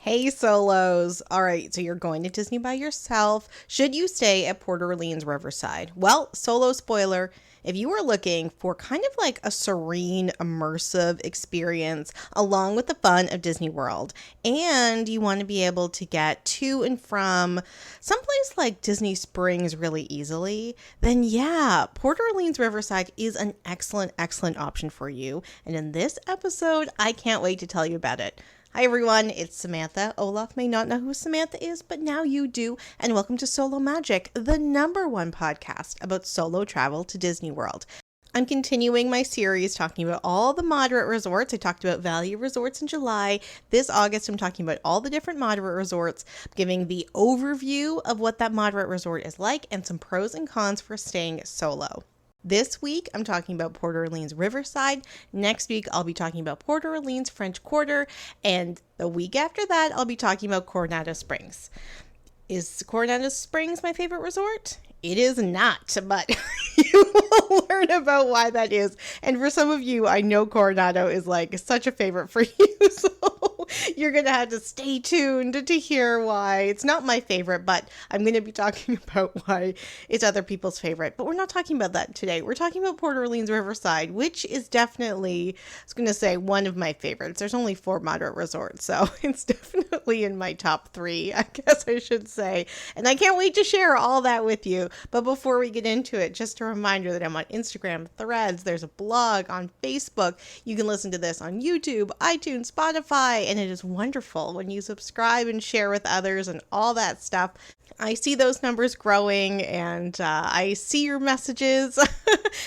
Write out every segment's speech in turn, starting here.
Hey solos. All right, so you're going to Disney by yourself. Should you stay at Port Orleans Riverside? Well, solo spoiler, if you are looking for kind of like a serene, immersive experience along with the fun of Disney World, and you want to be able to get to and from someplace like Disney Springs really easily, then yeah, Port Orleans Riverside is an excellent option for you. And in this episode, I can't wait to tell you about it. Hi everyone, it's Samantha. Olaf may not know who Samantha is, but now you do. And welcome to Solo Magic, the #1 podcast about solo travel to Disney World. I'm continuing my series talking about all the moderate resorts. I talked about value resorts in July. This August, I'm talking about all the different moderate resorts, giving the overview of what that moderate resort is like and some pros and cons for staying solo. This week, I'm talking about Port Orleans Riverside. Next week, I'll be talking about Port Orleans French Quarter. And the week after that, I'll be talking about Coronado Springs. Is Coronado Springs my favorite resort? It is not, but you will learn about why that is. And for some of you, I know Coronado is like such a favorite for you. So you're going to have to stay tuned to hear why. It's not my favorite, but I'm going to be talking about why it's other people's favorite. But we're not talking about that today. We're talking about Port Orleans Riverside, which is definitely, I was going to say, one of my favorites. There's only 4 moderate resorts, so it's definitely in my top 3, I guess I should say. And I can't wait to share all that with you. But before we get into it, just a reminder that I'm on Instagram, Threads, there's a blog on Facebook. You can listen to this on YouTube, iTunes, Spotify, and it is wonderful when you subscribe and share with others and all that stuff. I see those numbers growing, and I see your messages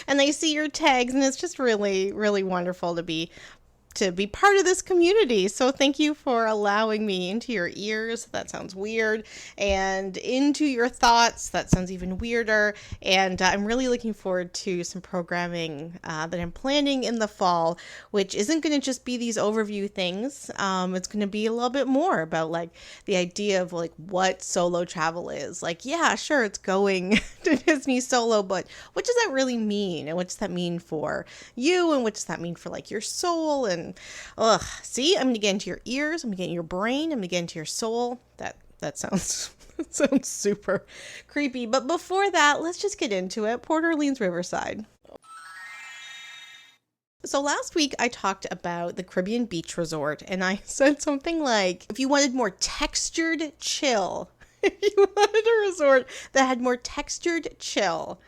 and I see your tags, and it's just really wonderful to be part of this community. So thank you for allowing me into your ears. That sounds weird. And into your thoughts. That sounds even weirder. And I'm really looking forward to some programming that I'm planning in the fall, which isn't going to just be these overview things. It's going to be a little bit more about like the idea of like what solo travel is. Like, yeah, sure, it's going to Disney solo, but what does that really mean? And what does that mean for you? And what does that mean for like your soul? And see, I'm gonna get into your ears, I'm gonna get into your brain, I'm gonna get into your soul. That sounds sounds super creepy. But before that, let's just get into it. Port Orleans Riverside. So last week I talked about the Caribbean Beach Resort, and I said something like, if you wanted more textured chill, if you wanted a resort that had more textured chill,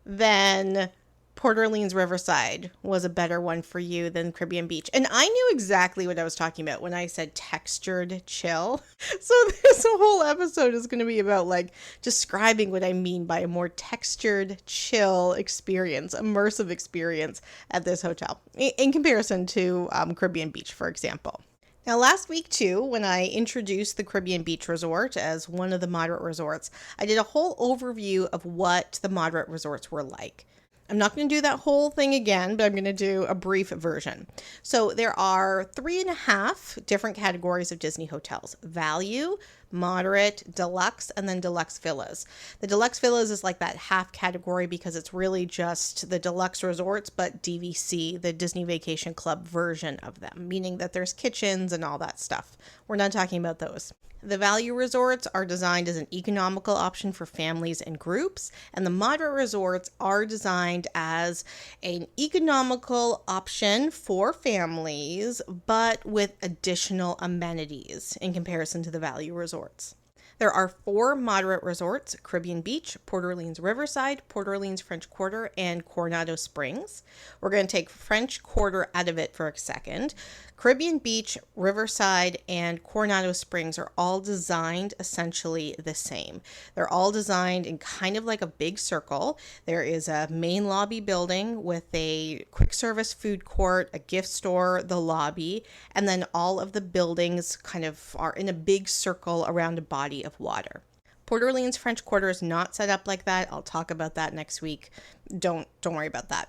then Port Orleans Riverside was a better one for you than Caribbean Beach. And I knew exactly what I was talking about when I said textured chill. So this whole episode is going to be about like describing what I mean by a more textured chill experience, immersive experience at this hotel in comparison to Caribbean Beach, for example. Now, last week, too, when I introduced the Caribbean Beach Resort as one of the moderate resorts, I did a whole overview of what the moderate resorts were like. I'm not going to do that whole thing again, but I'm going to do a brief version. So there are 3.5 different categories of Disney hotels: value, moderate, deluxe, and then deluxe villas. The deluxe villas is like that half category because it's really just the deluxe resorts, but DVC, the Disney Vacation Club version of them, meaning that there's kitchens and all that stuff. We're not talking about those. The value resorts are designed as an economical option for families and groups, and the moderate resorts are designed as an economical option for families, but with additional amenities in comparison to the value resorts. There are 4 moderate resorts: Caribbean Beach, Port Orleans Riverside, Port Orleans French Quarter, and Coronado Springs. We're going to take French Quarter out of it for a second. Caribbean Beach, Riverside, and Coronado Springs are all designed essentially the same. They're all designed in kind of like a big circle. There is a main lobby building with a quick service food court, a gift store, the lobby, and then all of the buildings kind of are in a big circle around a body of water. Port Orleans French Quarter is not set up like that. I'll talk about that next week. Don't worry about that.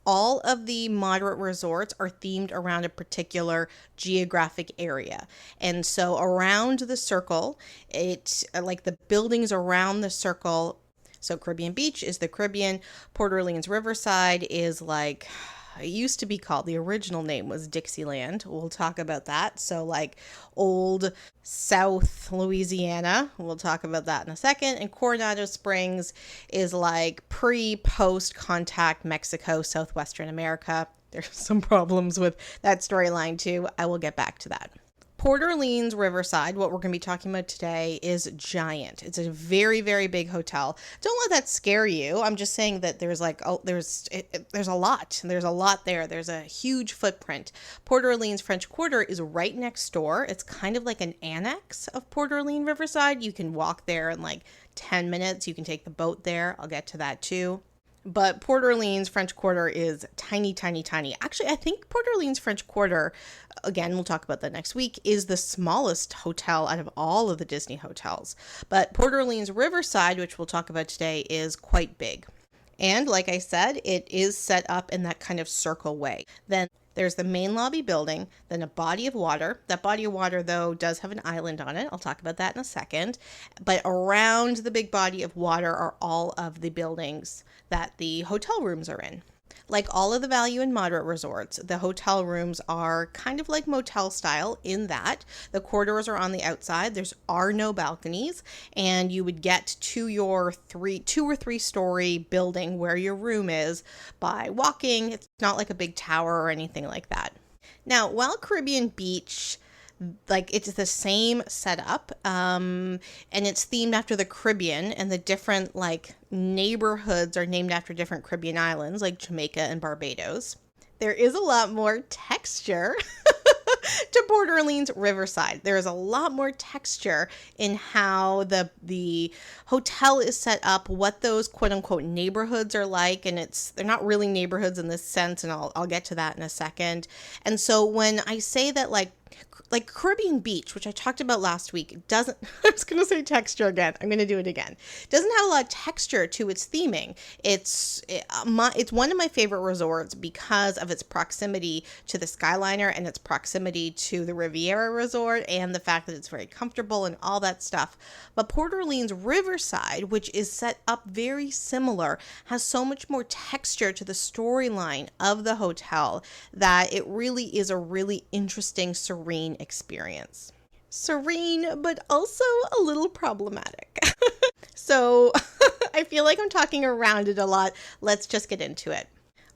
All of the moderate resorts are themed around a particular geographic area. And so around the circle, it's like the buildings around the circle. So Caribbean Beach is the Caribbean. Port Orleans Riverside is like it used to be called, the original name was Dixieland. We'll talk about that. So like old South Louisiana, we'll talk about that in a second. And Coronado Springs is like post contact Mexico, Southwestern America. There's some problems with that storyline too. I will get back to that. Port Orleans Riverside, what we're going to be talking about today, is giant. It's a very, very big hotel. Don't let that scare you. I'm just saying that there's like, there's a lot. There's a lot there. There's a huge footprint. Port Orleans French Quarter is right next door. It's kind of like an annex of Port Orleans Riverside. You can walk there in like 10 minutes. You can take the boat there. I'll get to that too. But Port Orleans French Quarter is tiny, tiny, tiny. Actually, I think Port Orleans French Quarter, again, we'll talk about that next week, is the smallest hotel out of all of the Disney hotels. But Port Orleans Riverside, which we'll talk about today, is quite big. And like I said, it is set up in that kind of circle way. Then there's the main lobby building, then a body of water. That body of water, though, does have an island on it. I'll talk about that in a second. But around the big body of water are all of the buildings that the hotel rooms are in. Like all of the value and moderate resorts, the hotel rooms are kind of like motel style in that the corridors are on the outside. There are no balconies, and you would get to your 2 or 3 story building where your room is by walking. It's not like a big tower or anything like that. Now, while Caribbean Beach, like it's the same setup, and it's themed after the Caribbean, and the different like neighborhoods are named after different Caribbean islands like Jamaica and Barbados. There is a lot more texture to Port Orleans Riverside. There is a lot more texture in how the hotel is set up, what those quote unquote neighborhoods are like, and they're not really neighborhoods in this sense, and I'll get to that in a second. And so when I say that like Caribbean Beach, which I talked about last week, it doesn't, I was going to say texture again. I'm going to do it again. It doesn't have a lot of texture to its theming. It's one of my favorite resorts because of its proximity to the Skyliner and its proximity to the Riviera Resort and the fact that it's very comfortable and all that stuff. But Port Orleans Riverside, which is set up very similar, has so much more texture to the storyline of the hotel that it really is a really interesting, serene experience. Serene, but also a little problematic. So I feel like I'm talking around it a lot. Let's just get into it.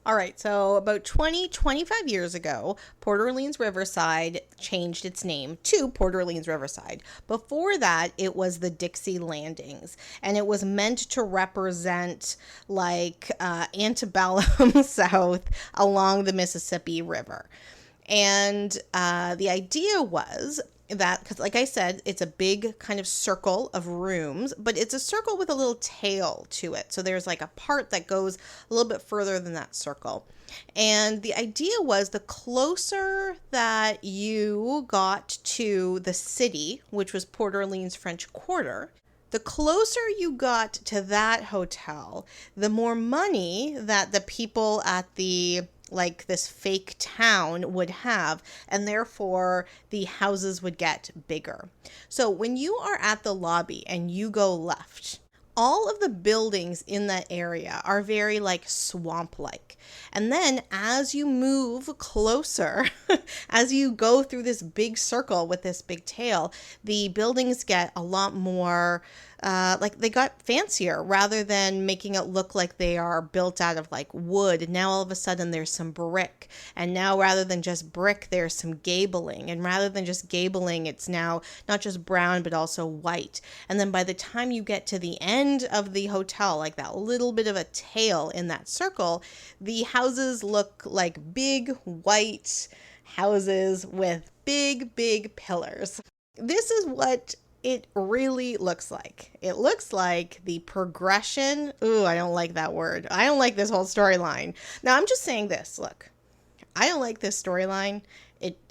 All right, so about 25 years ago, Port Orleans Riverside changed its name to Port Orleans Riverside. Before that, it was the Dixie Landings, and it was meant to represent like antebellum South along the Mississippi River. And the idea was that, because like I said, it's a big kind of circle of rooms, but it's a circle with a little tail to it. So there's like a part that goes a little bit further than that circle. And the idea was the closer that you got to the city, which was Port Orleans French Quarter, the closer you got to that hotel, the more money that the people at like this fake town would have, and therefore the houses would get bigger. So when you are at the lobby and you go left, all of the buildings in that area are very like swamp-like. And then as you move closer, as you go through this big circle with this big tail, the buildings get a lot more like they got fancier rather than making it look like they are built out of like wood. Now all of a sudden there's some brick, and now rather than just brick there's some gabling, and rather than just gabling it's now not just brown but also white. And then by the time you get to the end of the hotel, like that little bit of a tail in that circle, the houses look like big white houses with big pillars. This is what it really looks like. It looks like the progression. Ooh, I don't like that word. I don't like this whole storyline. Now, I'm just saying this. Look, I don't like this storyline.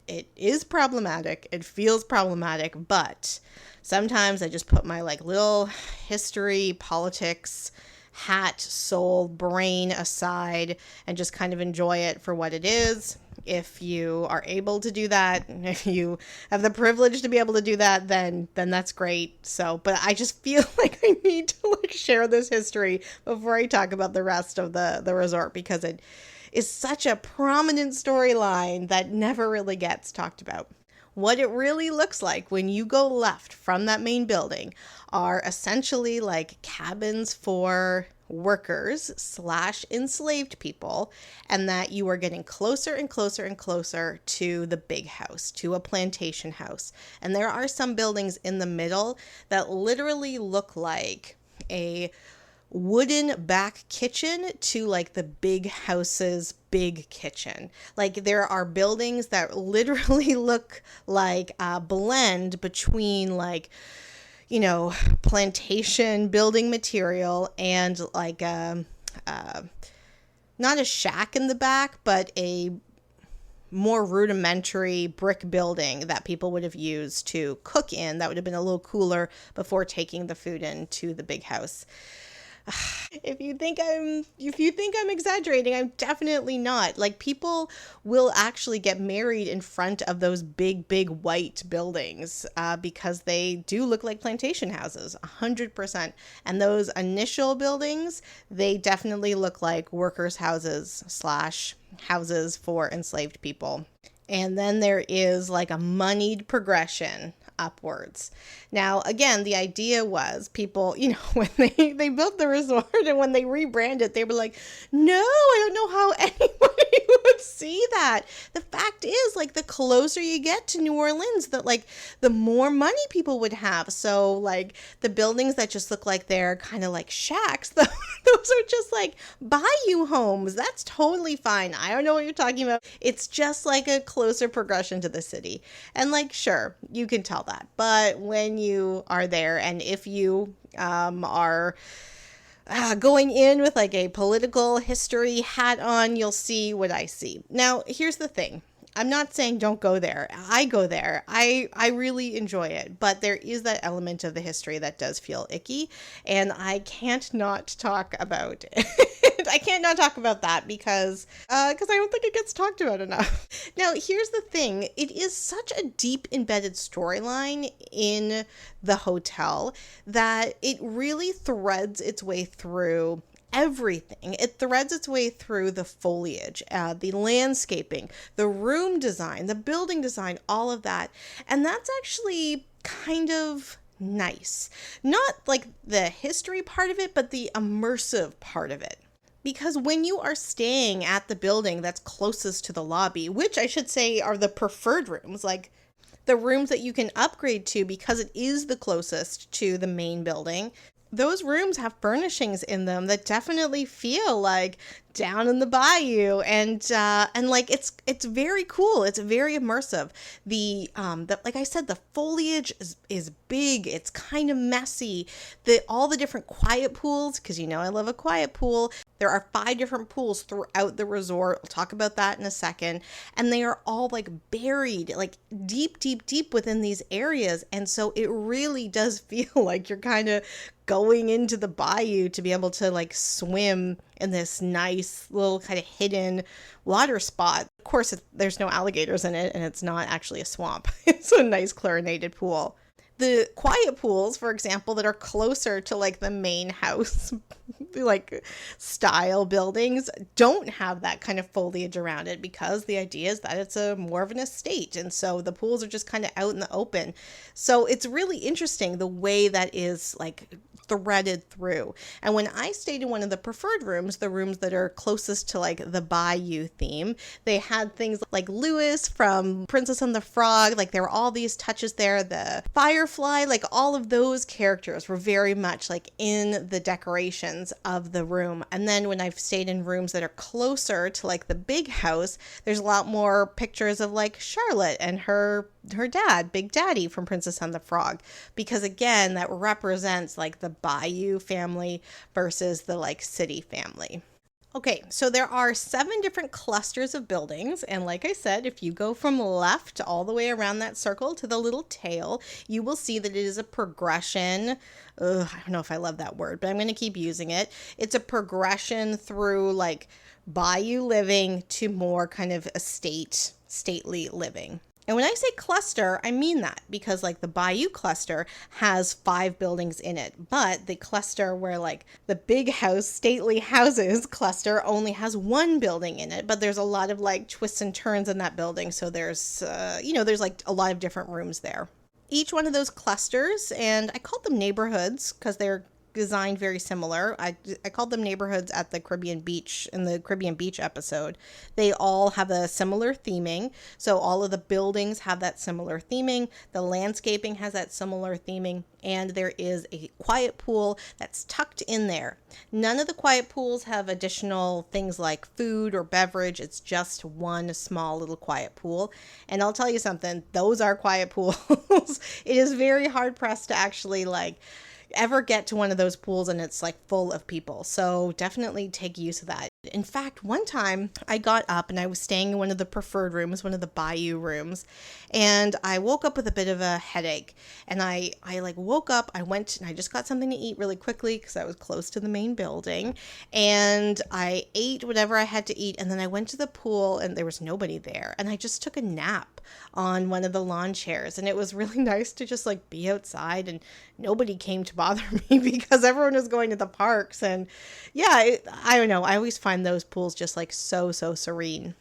It is problematic. It feels problematic, but sometimes I just put my like little history, politics, hat, soul, brain aside and just kind of enjoy it for what it is. If you are able to do that, if you have the privilege to be able to do that, then that's great. So, but I just feel like I need to like share this history before I talk about the rest of the resort, because is such a prominent storyline that never really gets talked about. What it really looks like when you go left from that main building are essentially like cabins for workers slash enslaved people, and that you are getting closer and closer and closer to the big house, to a plantation house. And there are some buildings in the middle that literally look like a wooden back kitchen to like the big house's big kitchen. Like there are buildings that literally look like a blend between like, you know, plantation building material and like not a shack in the back, but a more rudimentary brick building that people would have used to cook in, that would have been a little cooler before taking the food into the big house. If you think I'm exaggerating, I'm definitely not. Like, people will actually get married in front of those big white buildings because they do look like plantation houses, 100%. And those initial buildings, they definitely look like workers' houses slash houses for enslaved people. And then there is like a moneyed progression upwards. Now, again, the idea was people, you know, when they built the resort and when they rebranded, they were like, no, I don't know how anybody would see that. The fact is, like, the closer you get to New Orleans, that like the more money people would have. So like the buildings that just look like they're kind of like shacks, those are just like bayou homes. That's totally fine. I don't know what you're talking about. It's just like a closer progression to the city. And like, sure, you can tell that. But when you are there, and if you are going in with like a political history hat on, you'll see what I see. Now, here's the thing. I'm not saying don't go there. I go there. I really enjoy it. But there is that element of the history that does feel icky. And I can't not talk about it. I can't not talk about that because I don't think it gets talked about enough. Now, here's the thing. It is such a deep embedded storyline in the hotel that it really threads its way through everything. It threads its way through the foliage, the landscaping, the room design, the building design, all of that. And that's actually kind of nice. Not like the history part of it, but the immersive part of it. Because when you are staying at the building that's closest to the lobby, which I should say are the preferred rooms, like the rooms that you can upgrade to because it is the closest to the main building, those rooms have furnishings in them that definitely feel like down in the bayou, and like it's very cool. It's very immersive. The like I said, the foliage is big. It's kind of messy. All the different quiet pools, because you know I love a quiet pool. There are 5 different pools throughout the resort. We'll talk about that in a second. And they are all like buried, like deep within these areas. And so it really does feel like you're kind of going into the bayou to be able to like swim in this nice little kind of hidden water spot. Of course, there's no alligators in it, and it's not actually a swamp. It's a nice chlorinated pool. The quiet pools, for example, that are closer to like the main house, like style buildings, don't have that kind of foliage around it because the idea is that it's a more of an estate. And so the pools are just kind of out in the open. So it's really interesting the way that is like threaded through. And when I stayed in one of the preferred rooms, the rooms that are closest to like the bayou theme, they had things like Lewis from Princess and the Frog. Like there were all these touches there. The Firefly, like all of those characters were very much like in the decorations of the room. And then when I've stayed in rooms that are closer to like the big house, there's a lot more pictures of like Charlotte and her dad, Big Daddy from Princess and the Frog, because again, that represents like the bayou family versus the like city family. Okay, so there are 7 different clusters of buildings, and like I said, if you go from left all the way around that circle to the little tail, you will see that it is a progression. I don't know if I love that word, but I'm going to keep using it. It's a progression through like bayou living to more kind of stately living. And when I say cluster, I mean that because like the Bayou cluster has 5 buildings in it, but the cluster where like the big house, stately houses cluster only has 1 building in it, but there's a lot of like twists and turns in that building. So there's like a lot of different rooms there. Each one of those clusters, and I called them neighborhoods because they're designed very similar. I called them neighborhoods at the Caribbean Beach in the Caribbean Beach episode. They all have a similar theming. So all of the buildings have that similar theming. The landscaping has that similar theming. And there is a quiet pool that's tucked in there. None of the quiet pools have additional things like food or beverage. It's just one small little quiet pool. And I'll tell you something, those are quiet pools. It is very hard pressed to actually like ever get to one of those pools and it's like full of people. So definitely take use of that. In fact, one time I got up and I was staying in one of the preferred rooms, one of the Bayou rooms, and I woke up with a bit of a headache. And I like woke up, I went and I just got something to eat really quickly because I was close to the main building. And I ate whatever I had to eat. And then I went to the pool and there was nobody there. And I just took a nap on one of the lawn chairs. And it was really nice to just like be outside and nobody came to bother me because everyone was going to the parks. And yeah, I don't know. I always find those pools just like so serene.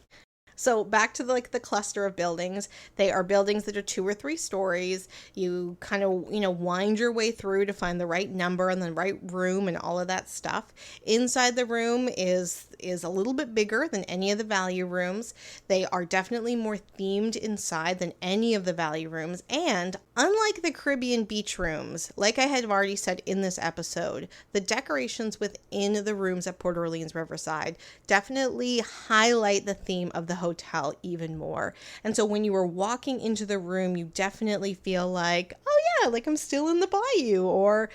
So back to the cluster of buildings. They are buildings that are 2 or 3 stories. You kind of, wind your way through to find the right number and the right room and all of that stuff. Inside the room is a little bit bigger than any of the value rooms. They are definitely more themed inside than any of the value rooms. And unlike the Caribbean beach rooms, like I had already said in this episode, the decorations within the rooms at Port Orleans Riverside definitely highlight the theme of the hotel even more. And so when you are walking into the room, you definitely feel like, oh yeah, like I'm still in the bayou, or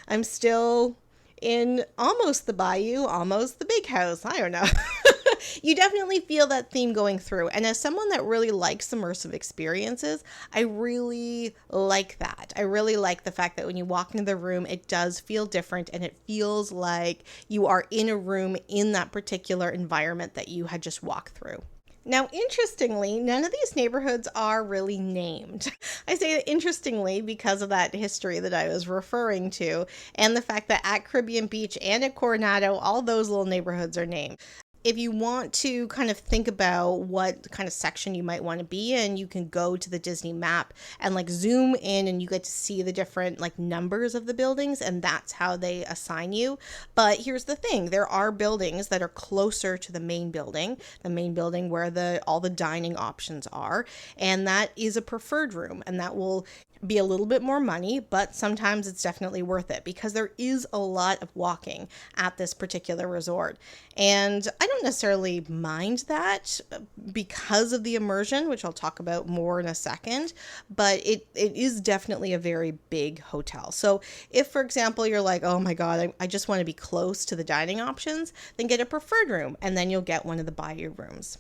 I'm still in almost the bayou, almost the big house. I don't know. You definitely feel that theme going through. And as someone that really likes immersive experiences, I really like that. I really like the fact that when you walk into the room, it does feel different and it feels like you are in a room in that particular environment that you had just walked through. Now, interestingly, none of these neighborhoods are really named. I say that interestingly because of that history that I was referring to and the fact that at Caribbean Beach and at Coronado, all those little neighborhoods are named. If you want to kind of think about what kind of section you might want to be in, you can go to the Disney map and like zoom in and you get to see the different like numbers of the buildings, and that's how they assign you. But here's the thing, there are buildings that are closer to the main building where all the dining options are, and that is a preferred room, and that will be a little bit more money, but sometimes it's definitely worth it because there is a lot of walking at this particular resort. And I don't necessarily mind that because of the immersion, which I'll talk about more in a second, but it is definitely a very big hotel. So if, for example, you're like, oh my God, I just want to be close to the dining options, then get a preferred room and then you'll get one of the Bayou rooms.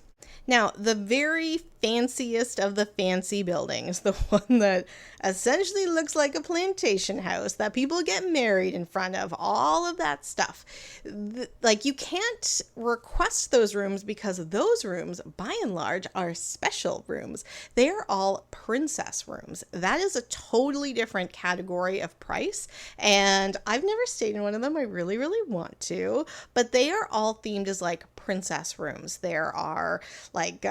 Now, the very fanciest of the fancy buildings, the one that essentially looks like a plantation house that people get married in front of, all of that stuff. Like, you can't request those rooms because those rooms, by and large, are special rooms. They are all princess rooms. That is a totally different category of price, and I've never stayed in one of them. I really, really want to, but they are all themed as like princess rooms. There are like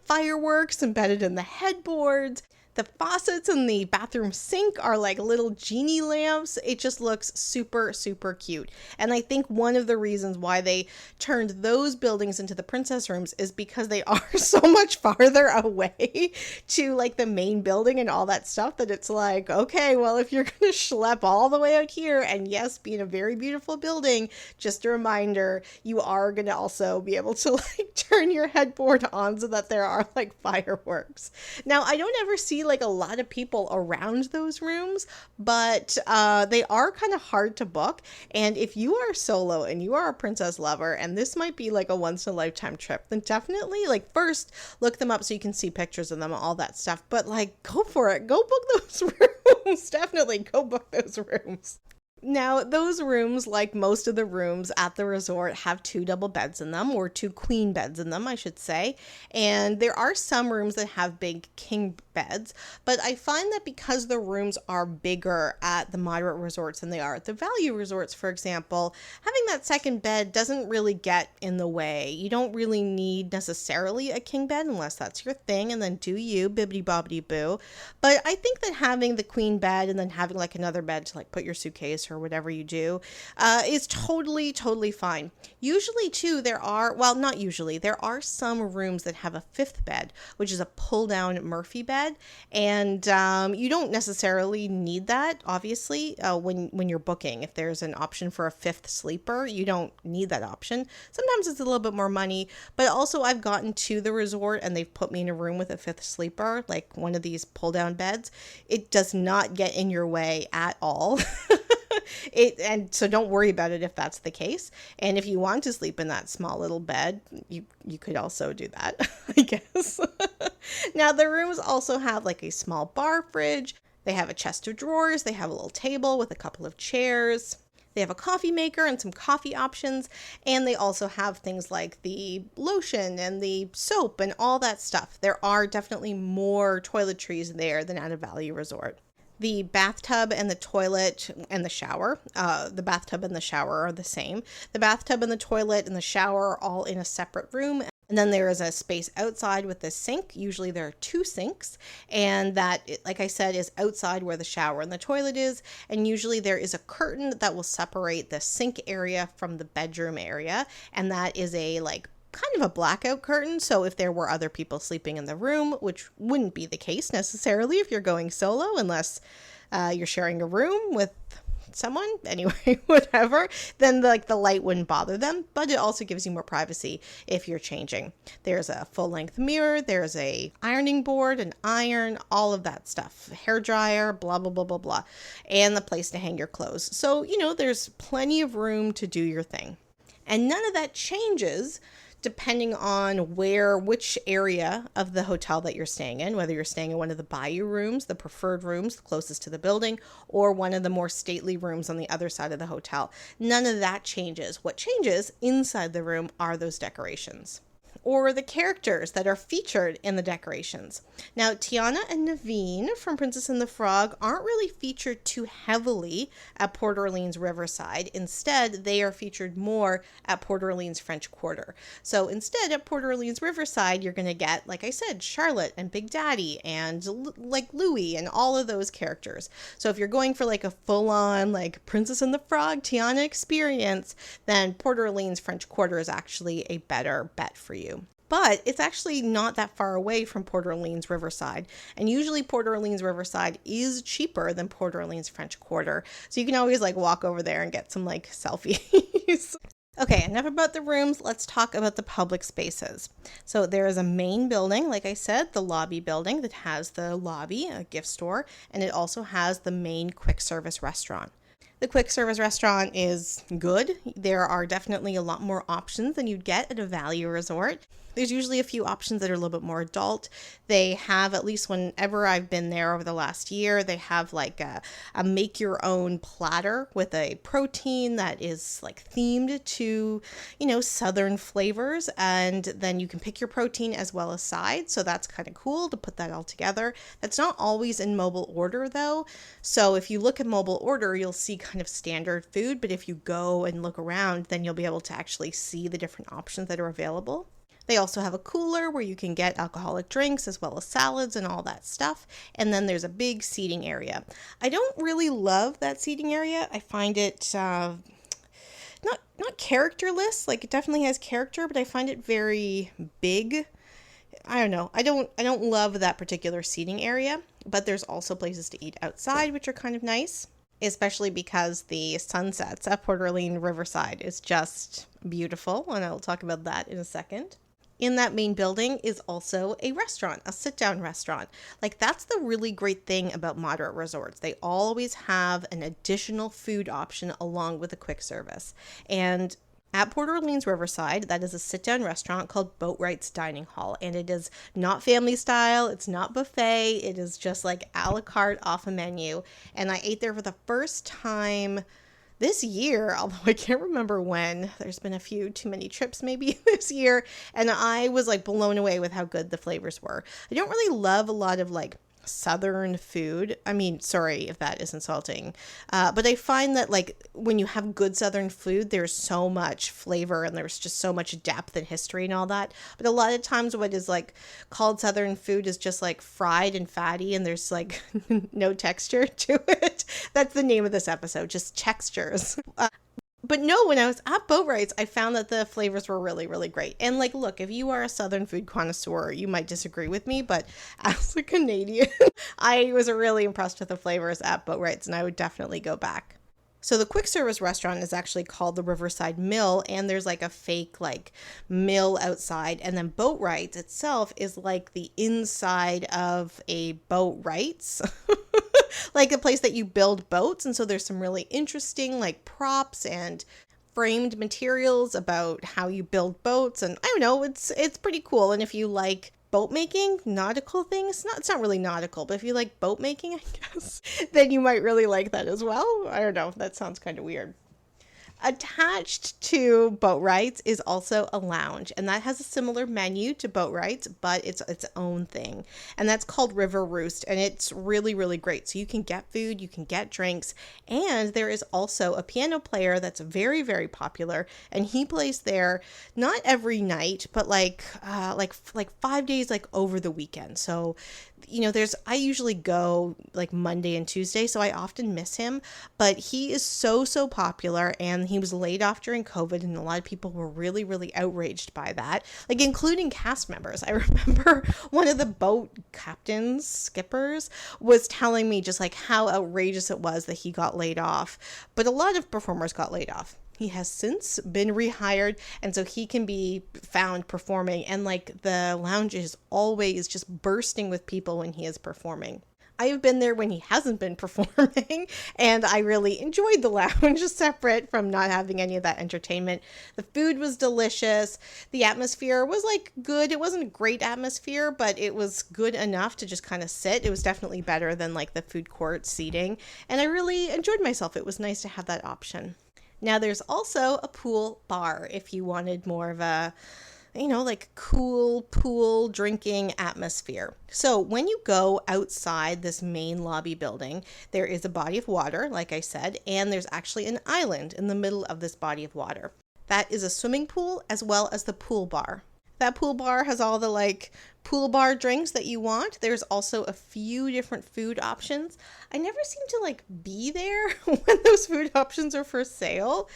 fireworks embedded in the headboards. The faucets in the bathroom sink are like little genie lamps. It just looks super, super cute. And I think one of the reasons why they turned those buildings into the princess rooms is because they are so much farther away to like the main building and all that stuff that it's like, okay, well, if you're going to schlep all the way out here and yes, be in a very beautiful building, just a reminder, you are going to also be able to like turn your headboard on so that there are like fireworks. Now, I don't ever see like a lot of people around those rooms, but they are kind of hard to book. And if you are solo and you are a princess lover and this might be like a once in a lifetime trip, then definitely like first look them up so you can see pictures of them, all that stuff. But like go for it, go book those rooms. Definitely go book those rooms. Now, those rooms, like most of the rooms at the resort, have two double beds in them, or two queen beds in them, I should say. And there are some rooms that have big king beds, but I find that because the rooms are bigger at the moderate resorts than they are at the value resorts, for example, having that second bed doesn't really get in the way. You don't really need necessarily a king bed unless that's your thing, and then do you, bibbidi bobbidi boo. But I think that having the queen bed and then having like another bed to like put your suitcase or whatever you do is totally fine. Usually too, not usually, there are some rooms that have a fifth bed, which is a pull down Murphy bed. And you don't necessarily need that, obviously, when you're booking. If there's an option for a fifth sleeper, you don't need that option. Sometimes it's a little bit more money, but also I've gotten to the resort and they've put me in a room with a fifth sleeper, like one of these pull down beds. It does not get in your way at all. And so don't worry about it if that's the case. And if you want to sleep in that small little bed, you could also do that, I guess. Now, the rooms also have like a small bar fridge. They have a chest of drawers. They have a little table with a couple of chairs. They have a coffee maker and some coffee options. And they also have things like the lotion and the soap and all that stuff. There are definitely more toiletries there than at a value resort. The bathtub and the toilet and the shower, the bathtub and the shower are the same. The bathtub and the toilet and the shower are all in a separate room. And then there is a space outside with a sink. Usually there are two sinks, and that, like I said, is outside where the shower and the toilet is. And usually there is a curtain that will separate the sink area from the bedroom area, and that is a kind of a blackout curtain. So if there were other people sleeping in the room, which wouldn't be the case necessarily if you're going solo, unless you're sharing a room with someone, anyway, whatever, then the light wouldn't bother them. But it also gives you more privacy if you're changing. There's a full-length mirror, there's a ironing board, an iron, all of that stuff, hair dryer, blah blah blah blah blah, and the place to hang your clothes. So there's plenty of room to do your thing. And none of that changes depending on which area of the hotel that you're staying in, whether you're staying in one of the bayou rooms, the preferred rooms, the closest to the building, or one of the more stately rooms on the other side of the hotel. None of that changes. What changes inside the room are those decorations, or the characters that are featured in the decorations. Now, Tiana and Naveen from Princess and the Frog aren't really featured too heavily at Port Orleans Riverside. Instead, they are featured more at Port Orleans French Quarter. So instead, at Port Orleans Riverside, you're going to get, like I said, Charlotte and Big Daddy and Louie and all of those characters. So if you're going for a full-on Princess and the Frog Tiana experience, then Port Orleans French Quarter is actually a better bet for you. But it's actually not that far away from Port Orleans Riverside. And usually Port Orleans Riverside is cheaper than Port Orleans French Quarter. So you can always walk over there and get some selfies. Okay, enough about the rooms. Let's talk about the public spaces. So there is a main building, like I said, the lobby building that has the lobby, a gift store, and it also has the main quick service restaurant. The quick service restaurant is good. There are definitely a lot more options than you'd get at a value resort. There's usually a few options that are a little bit more adult. They have, at least whenever I've been there over the last year, they have a make your own platter with a protein that is themed to, southern flavors. And then you can pick your protein as well as sides. So that's kind of cool to put that all together. That's not always in mobile order though. So if you look at mobile order, you'll see kind of standard food. But if you go and look around, then you'll be able to actually see the different options that are available. They also have a cooler where you can get alcoholic drinks as well as salads and all that stuff. And then there's a big seating area. I don't really love that seating area. I find it not characterless. It definitely has character, but I find it very big. I don't know. I don't love that particular seating area, but there's also places to eat outside, which are kind of nice, especially because the sunsets at Port Orleans Riverside is just beautiful, and I'll talk about that in a second. In that main building is also a restaurant, a sit-down restaurant. That's the really great thing about moderate resorts. They always have an additional food option along with a quick service. And at Port Orleans Riverside, that is a sit-down restaurant called Boatwright's Dining Hall. And it is not family style. It's not buffet. It is just a la carte off a menu. And I ate there for the first time This year, although I can't remember when, there's been a few too many trips maybe this year, and I was like blown away with how good the flavors were. I don't really love a lot of like southern food. I mean, sorry if that is insulting, but I find that like when you have good southern food, there's so much flavor and there's just so much depth and history and all that. But a lot of times what is like called southern food is just like fried and fatty and there's like no texture to it. That's the name of this episode, just textures. But no, when I was at Boatwright's, I found that the flavors were really, really great. And like, look, if you are a Southern food connoisseur, you might disagree with me, but as a Canadian, I was really impressed with the flavors at Boatwright's, and I would definitely go back. So the quick service restaurant is actually called the Riverside Mill, and there's like a fake like mill outside, and then Boatwright's itself is like the inside of a Boatwright's. Like a place that you build boats, and so there's some really interesting like props and framed materials about how you build boats, and I don't know, it's pretty cool. And if you like boat making, nautical things, it's not really nautical, but if you like boat making, I guess, then you might really like that as well. I don't know, that sounds kind of weird. Attached to Boatwright's is also a lounge, and that has a similar menu to Boatwright's, but it's its own thing, and that's called River Roost, and it's really, really great. So you can get food, you can get drinks, and there is also a piano player that's very, very popular, and he plays there not every night, but like 5 days like over the weekend. So you know, I usually go like Monday and Tuesday, so I often miss him, but he is so popular, and he was laid off during COVID, and a lot of people were really, really outraged by that, like including cast members. I remember one of the boat captains, skippers, was telling me just like how outrageous it was that he got laid off, but a lot of performers got laid off. He has since been rehired, and so he can be found performing, and like the lounge is always just bursting with people when he is performing. I have been there when he hasn't been performing, and I really enjoyed the lounge, separate from not having any of that entertainment. The food was delicious. The atmosphere was like good. It wasn't a great atmosphere, but it was good enough to just kind of sit. It was definitely better than like the food court seating, and I really enjoyed myself. It was nice to have that option. Now there's also a pool bar if you wanted more of a, you know, like cool pool drinking atmosphere. So when you go outside this main lobby building, there is a body of water, like I said, and there's actually an island in the middle of this body of water. That is a swimming pool as well as the pool bar. That pool bar has all the like pool bar drinks that you want. There's also a few different food options. I never seem to like be there when those food options are for sale.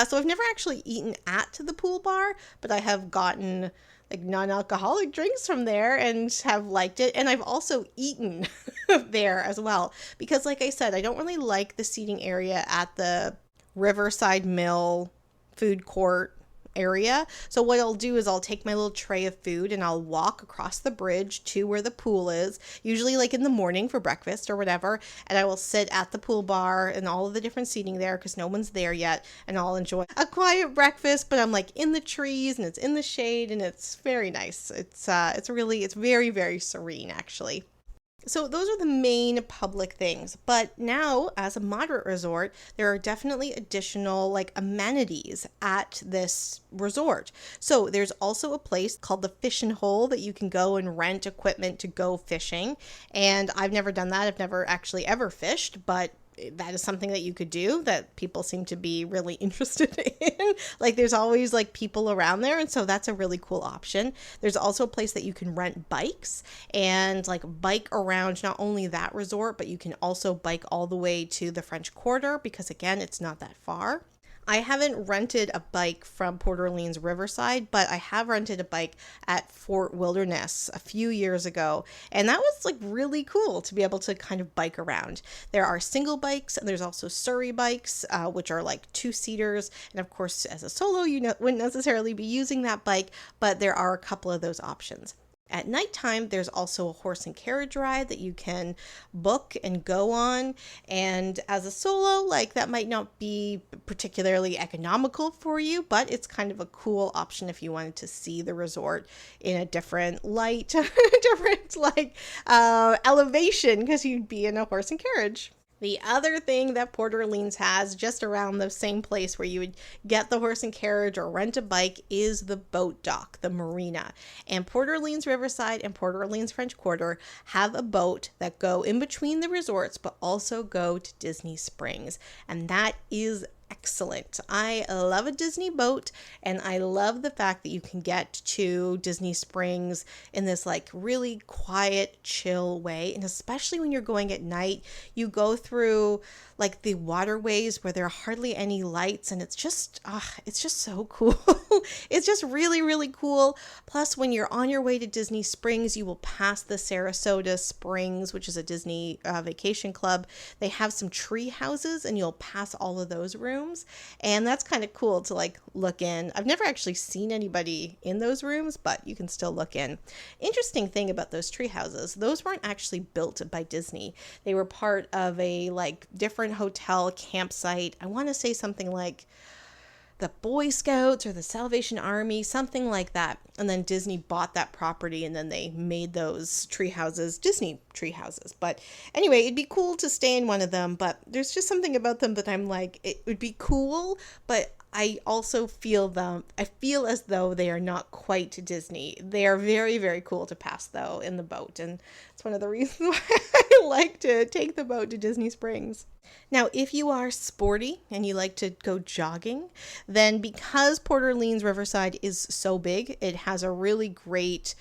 So I've never actually eaten at the pool bar, but I have gotten like non-alcoholic drinks from there and have liked it. And I've also eaten there as well, because like I said, I don't really like the seating area at the Riverside Mill food court area. So what I'll do is I'll take my little tray of food and I'll walk across the bridge to where the pool is, usually like in the morning for breakfast or whatever, and I will sit at the pool bar and all of the different seating there because no one's there yet, and I'll enjoy a quiet breakfast, but I'm like in the trees and it's in the shade and it's very nice. It's very, very serene actually. So those are the main public things. But now, as a moderate resort, there are definitely additional like amenities at this resort. So there's also a place called the Fishing Hole that you can go and rent equipment to go fishing. And I've never done that. I've never actually ever fished, but that is something that you could do that people seem to be really interested in. Like there's always like people around there, and so that's a really cool option. There's also a place that you can rent bikes and like bike around not only that resort, but you can also bike all the way to the French Quarter because again, it's not that far. I haven't rented a bike from Port Orleans Riverside, but I have rented a bike at Fort Wilderness a few years ago, and that was like really cool to be able to kind of bike around. There are single bikes, and there's also Surrey bikes, which are like 2-seaters, and of course, as a solo, wouldn't necessarily be using that bike, but there are a couple of those options. At nighttime, there's also a horse and carriage ride that you can book and go on. And as a solo, like that might not be particularly economical for you, but it's kind of a cool option if you wanted to see the resort in a different light, different like elevation, because you'd be in a horse and carriage. The other thing that Port Orleans has just around the same place where you would get the horse and carriage or rent a bike is the boat dock, the marina. And Port Orleans Riverside and Port Orleans French Quarter have a boat that go in between the resorts but also go to Disney Springs. And that is excellent. I love a Disney boat, and I love the fact that you can get to Disney Springs in this like really quiet, chill way. And especially when you're going at night, you go through like the waterways where there are hardly any lights, and it's just so cool. It's just really, really cool. Plus, when you're on your way to Disney Springs, you will pass the Sarasota Springs, which is a Disney vacation club. They have some tree houses, and you'll pass all of those rooms, and that's kind of cool to like look in. I've never actually seen anybody in those rooms, but you can still look in. Interesting thing about those tree houses, those weren't actually built by Disney. They were part of a like different hotel campsite. I want to say something like the Boy Scouts or the Salvation Army, something like that. And then Disney bought that property, and then they made those tree houses Disney tree houses. But anyway, it'd be cool to stay in one of them, but there's just something about them that I'm like, it would be cool, but I also feel as though they are not quite Disney. They are very, very cool to pass though in the boat. And it's one of the reasons why I like to take the boat to Disney Springs. Now, if you are sporty and you like to go jogging, then because Port Orleans Riverside is so big, it has a really great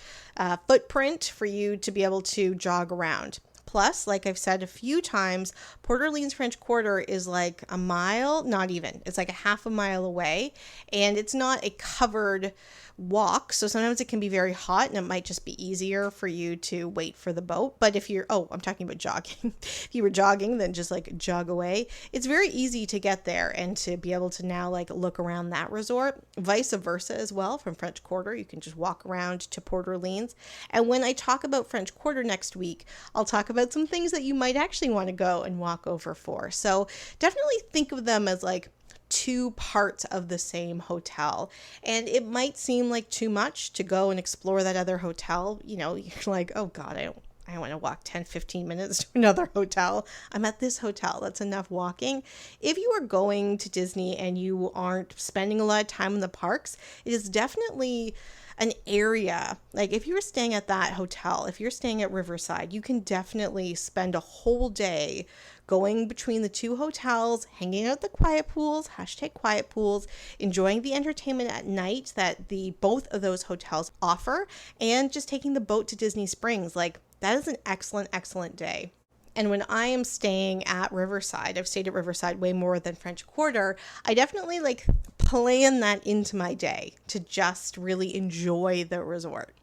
footprint for you to be able to jog around. Plus, like I've said a few times, Port Orleans French Quarter is like a mile, not even. It's like a half a mile away, and it's not a covered walk, so sometimes it can be very hot, and it might just be easier for you to wait for the boat. But if you're, I'm talking about jogging. If you were jogging, then just like jog away. It's very easy to get there and to be able to now like look around that resort. Vice versa as well from French Quarter. You can just walk around to Port Orleans. And when I talk about French Quarter next week, I'll talk about some things that you might actually want to go and walk over for. So definitely think of them as like two parts of the same hotel. And it might seem like too much to go and explore that other hotel. You know, you're like, oh God, I want to walk 10-15 minutes to another hotel. I'm at this hotel. That's enough walking. If you are going to Disney and you aren't spending a lot of time in the parks, it is definitely an area. Like if you were staying at that hotel, if you're staying at Riverside, you can definitely spend a whole day going between the two hotels, hanging out at the quiet pools, #quiet pools, enjoying the entertainment at night that both of those hotels offer, and just taking the boat to Disney Springs. Like that is an excellent, excellent day. And when I am staying at Riverside, I've stayed at Riverside way more than French Quarter, I definitely like plan that into my day to just really enjoy the resort.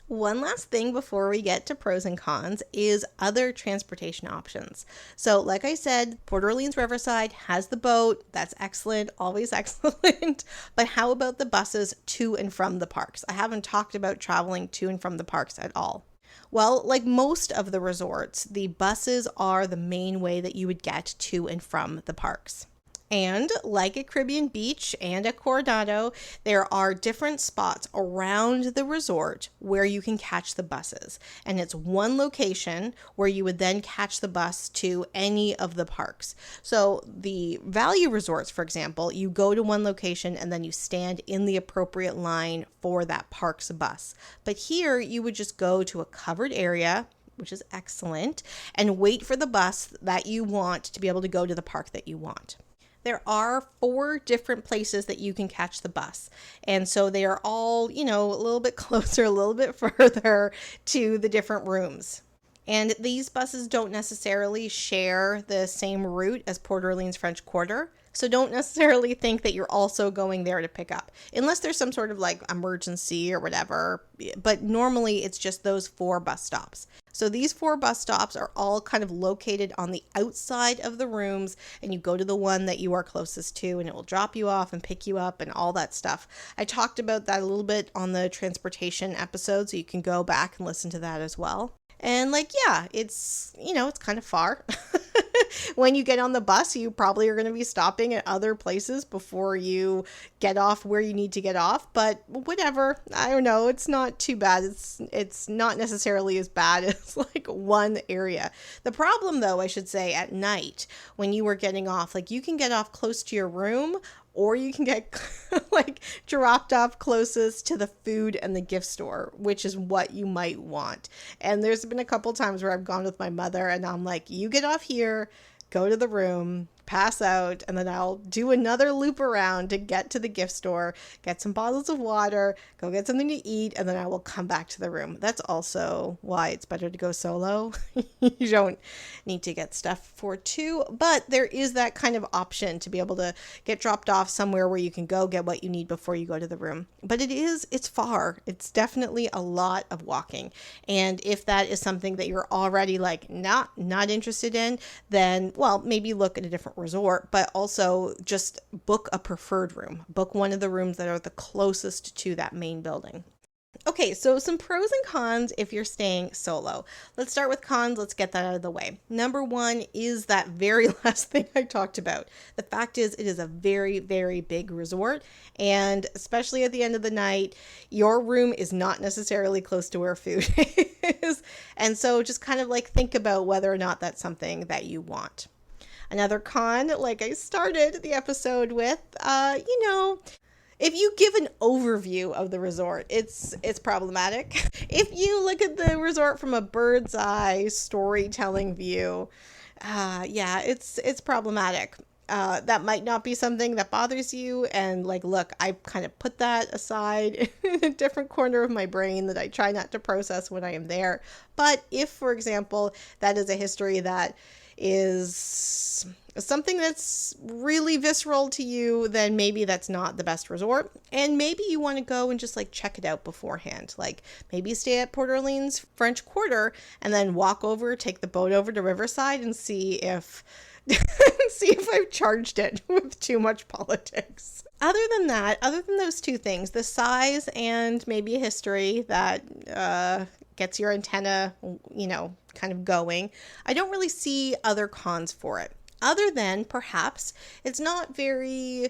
One last thing before we get to pros and cons is other transportation options. So like I said, Port Orleans Riverside has the boat. That's excellent, always excellent. But how about the buses to and from the parks? I haven't talked about traveling to and from the parks at all. Well, like most of the resorts, the buses are the main way that you would get to and from the parks. And like at Caribbean Beach and at Coronado, there are different spots around the resort where you can catch the buses. And it's one location where you would then catch the bus to any of the parks. So the value resorts, for example, you go to one location and then you stand in the appropriate line for that park's bus. But here you would just go to a covered area, which is excellent, and wait for the bus that you want to be able to go to the park that you want. There are 4 different places that you can catch the bus. And so they are all, a little bit closer, a little bit further to the different rooms. And these buses don't necessarily share the same route as Port Orleans French Quarter. So don't necessarily think that you're also going there to pick up, unless there's some sort of like emergency or whatever. But normally it's just those 4 bus stops. So these 4 bus stops are all kind of located on the outside of the rooms, and you go to the one that you are closest to, and it will drop you off and pick you up and all that stuff. I talked about that a little bit on the transportation episode, so you can go back and listen to that as well. And it's kind of far. When you get on the bus, you probably are going to be stopping at other places before you get off where you need to get off. But whatever, I don't know. It's not too bad. It's not necessarily as bad as like one area. The problem, though, I should say, at night when you were getting off, like you can get off close to your room, or you can get like dropped off closest to the food and the gift store, which is what you might want. And there's been a couple times where I've gone with my mother and I'm like, you get off here, go to the room, pass out, and then I'll do another loop around to get to the gift store, get some bottles of water, go get something to eat, and then I will come back to the room. That's also why it's better to go solo. You don't need to get stuff for two, but there is that kind of option to be able to get dropped off somewhere where you can go get what you need before you go to the room. But it's far. It's definitely a lot of walking. And if that is something that you're already like not interested in, then, well, maybe look at a different resort, but also just book a preferred room. Book one of the rooms that are the closest to that main building. Okay, so some pros and cons if you're staying solo. Let's start with cons. Let's get that out of the way. Number one is that very last thing I talked about. The fact is, it is a very, very big resort, and especially at the end of the night, your room is not necessarily close to where food is. And so just kind of like think about whether or not that's something that you want. Another con, like I started the episode with, if you give an overview of the resort, it's problematic. If you look at the resort from a bird's eye storytelling view, it's problematic. That might not be something that bothers you. And like, look, I kind of put that aside in a different corner of my brain that I try not to process when I am there. But if, for example, that is a history that is something that's really visceral to you, then maybe that's not the best resort. And maybe you want to go and just like check it out beforehand. Like maybe stay at Port Orleans French Quarter and then walk over, take the boat over to Riverside and see if I've charged it with too much politics. Other than those two things, the size and maybe a history that gets your antenna, kind of going, I don't really see other cons for it. Other than perhaps it's not very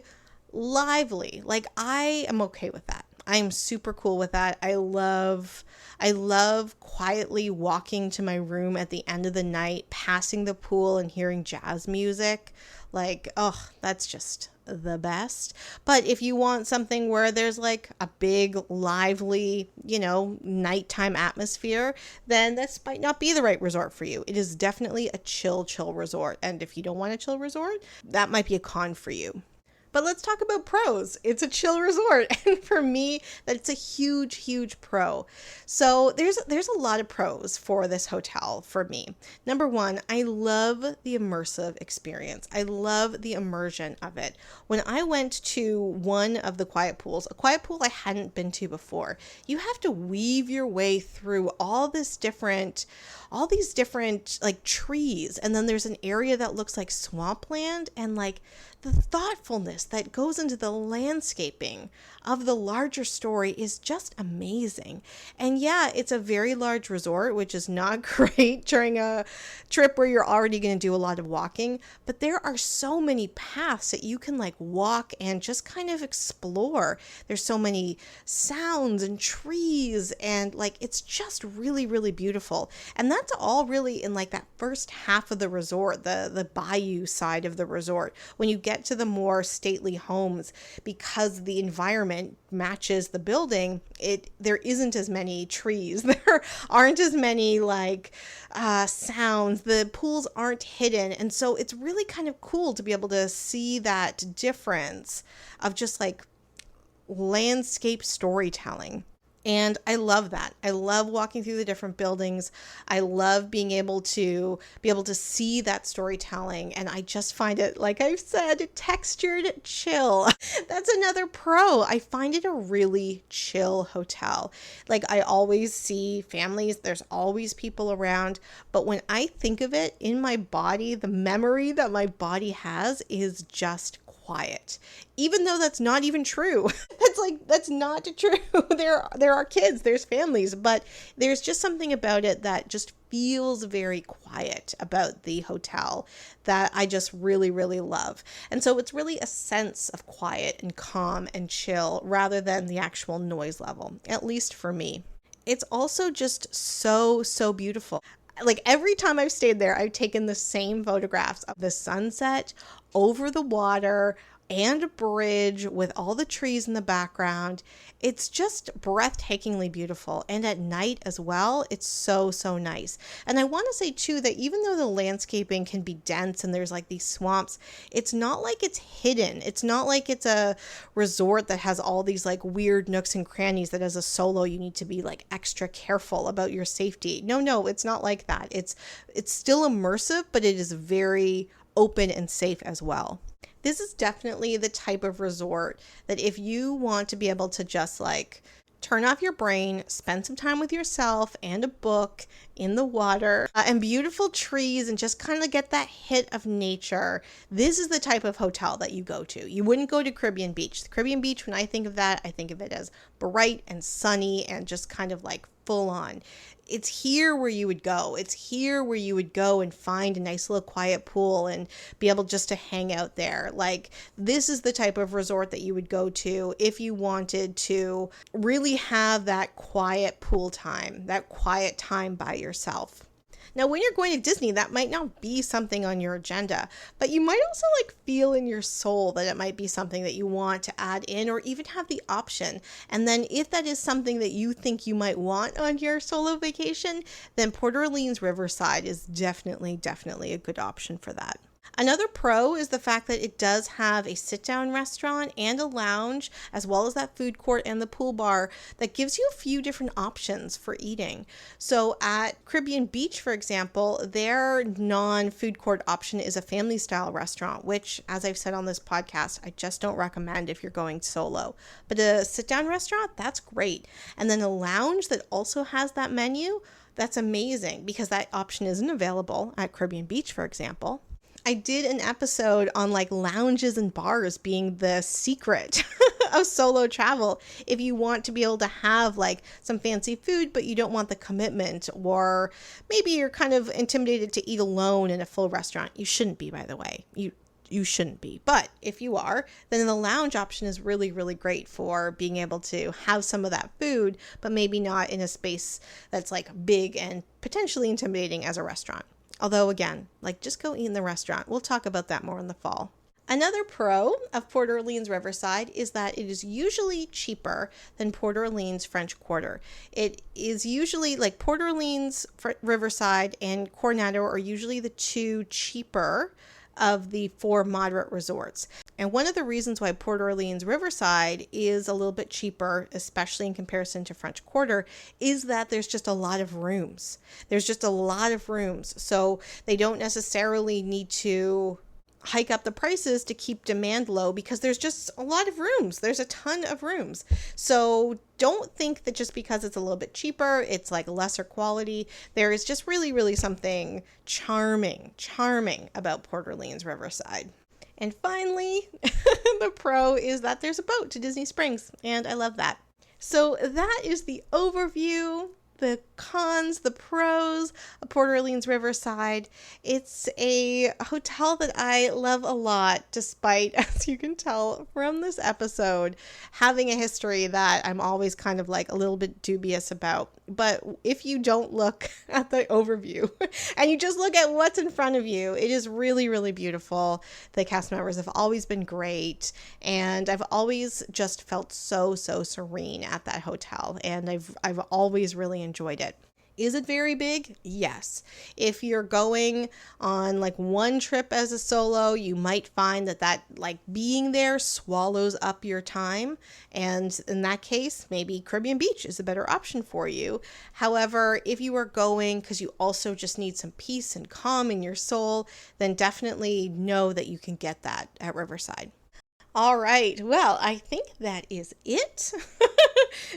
lively. Like I am okay with that. I am super cool with that. I love quietly walking to my room at the end of the night, passing the pool and hearing jazz music. Like, oh, that's just the best. But if you want something where there's like a big, lively, nighttime atmosphere, then this might not be the right resort for you. It is definitely a chill resort. And if you don't want a chill resort, that might be a con for you. But let's talk about pros. It's a chill resort. And for me, that's a huge, huge pro. So there's a lot of pros for this hotel for me. Number one, I love the immersive experience. I love the immersion of it. When I went to one of the quiet pools, a quiet pool I hadn't been to before, you have to weave your way through all these different like trees. And then there's an area that looks like swampland, and like the thoughtfulness that goes into the landscaping of the larger story is just amazing. And yeah, it's a very large resort, which is not great during a trip where you're already going to do a lot of walking, but there are so many paths that you can like walk and just kind of explore. There's so many sounds and trees, and like it's just really, really beautiful. And that's all really in like that first half of the resort, the bayou side of the resort. When you get to the more stately homes, because the environment matches the building, there isn't as many trees, there aren't as many like sounds, the pools aren't hidden, and so it's really kind of cool to be able to see that difference of just like landscape storytelling. And I love that. I love walking through the different buildings. I love being able to see that storytelling. And I just find it, like I've said, textured chill. That's another pro. I find it a really chill hotel. Like I always see families, there's always people around. But when I think of it in my body, the memory that my body has is just quiet, even though that's not even true. That's not true. There are kids, there's families, but there's just something about it that just feels very quiet about the hotel that I just really, really love. And so it's really a sense of quiet and calm and chill rather than the actual noise level, at least for me. It's also just so, so beautiful. Like every time I've stayed there, I've taken the same photographs of the sunset over the water and a bridge with all the trees in the background. It's just breathtakingly beautiful. And at night as well, it's so, so nice. And I want to say too that even though the landscaping can be dense and there's like these swamps, it's not like it's hidden. It's not like it's a resort that has all these like weird nooks and crannies that as a solo you need to be like extra careful about your safety. No, it's not like that. It's still immersive, but it is very open and safe as well. This is definitely the type of resort that if you want to be able to just like turn off your brain, spend some time with yourself and a book in the water and beautiful trees and just kind of get that hit of nature, this is the type of hotel that you go to. You wouldn't go to Caribbean Beach. The Caribbean Beach, when I think of that, I think of it as bright and sunny and just kind of like full on. It's here where you would go. It's here where you would go and find a nice little quiet pool and be able just to hang out there. Like this is the type of resort that you would go to if you wanted to really have that quiet pool time, that quiet time by yourself. Now, when you're going to Disney, that might not be something on your agenda, but you might also like feel in your soul that it might be something that you want to add in or even have the option. And then if that is something that you think you might want on your solo vacation, then Port Orleans Riverside is definitely a good option for that. Another pro is the fact that it does have a sit-down restaurant and a lounge, as well as that food court and the pool bar that gives you a few different options for eating. So at Caribbean Beach, for example, their non-food court option is a family-style restaurant, which, as I've said on this podcast, I just don't recommend if you're going solo. But a sit-down restaurant, that's great. And then a lounge that also has that menu, that's amazing because that option isn't available at Caribbean Beach, for example. I did an episode on like lounges and bars being the secret of solo travel. If you want to be able to have like some fancy food, but you don't want the commitment, or maybe you're kind of intimidated to eat alone in a full restaurant. You shouldn't be, by the way. You shouldn't be. But if you are, then the lounge option is really, really great for being able to have some of that food, but maybe not in a space that's like big and potentially intimidating as a restaurant. Although again, like just go eat in the restaurant. We'll talk about that more in the fall. Another pro of Port Orleans Riverside is that it is usually cheaper than Port Orleans French Quarter. It is usually like Port Orleans Riverside and Coronado are usually the two cheaper of the 4 moderate resorts. And one of the reasons why Port Orleans Riverside is a little bit cheaper, especially in comparison to French Quarter, is that there's just a lot of rooms. There's just a lot of rooms. So they don't necessarily need to hike up the prices to keep demand low because there's just a lot of rooms. There's a ton of rooms. So don't think that just because it's a little bit cheaper, it's like lesser quality. There is just really, really something charming about Port Orleans Riverside. And finally, the pro is that there's a boat to Disney Springs, and I love that. So that is the overview, the cons, the pros of Port Orleans Riverside. It's a hotel that I love a lot, despite, as you can tell from this episode, having a history that I'm always kind of like a little bit dubious about. But if you don't look at the overview and you just look at what's in front of you, it is really, really beautiful. The cast members have always been great, and I've always just felt so serene at that hotel, and I've always really enjoyed it. Is it very big? Yes. If you're going on like one trip as a solo, you might find that like being there swallows up your time. And in that case, maybe Caribbean Beach is a better option for you. However, if you are going because you also just need some peace and calm in your soul, then definitely know that you can get that at Riverside. All right. Well, I think that is it.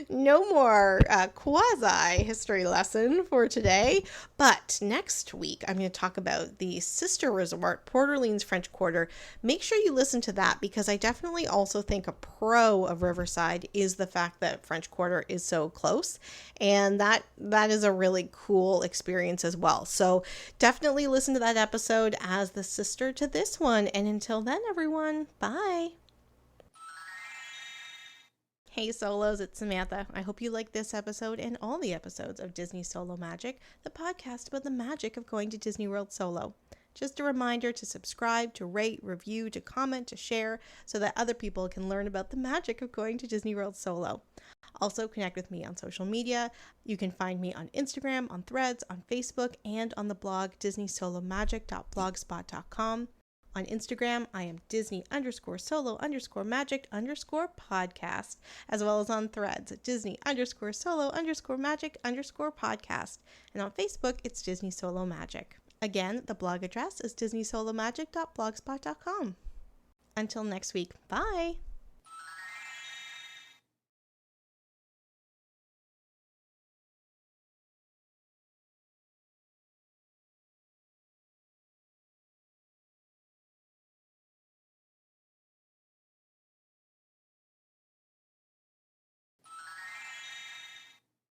No more quasi history lesson for today. But next week, I'm going to talk about the sister resort, Port Orleans French Quarter. Make sure you listen to that because I definitely also think a pro of Riverside is the fact that French Quarter is so close. And that is a really cool experience as well. So definitely listen to that episode as the sister to this one. And until then, everyone, bye. Hey Solos, it's Samantha. I hope you like this episode and all the episodes of Disney Solo Magic, the podcast about the magic of going to Disney World solo. Just a reminder to subscribe, to rate, review, to comment, to share, so that other people can learn about the magic of going to Disney World solo. Also, connect with me on social media. You can find me on Instagram, on Threads, on Facebook, and on the blog disneysolomagic.blogspot.com. On Instagram, I am Disney_solo_magic_podcast, as well as on Threads, Disney_solo_magic_podcast. And on Facebook, it's Disney Solo Magic. Again, the blog address is disneysolomagic.blogspot.com. Until next week, bye!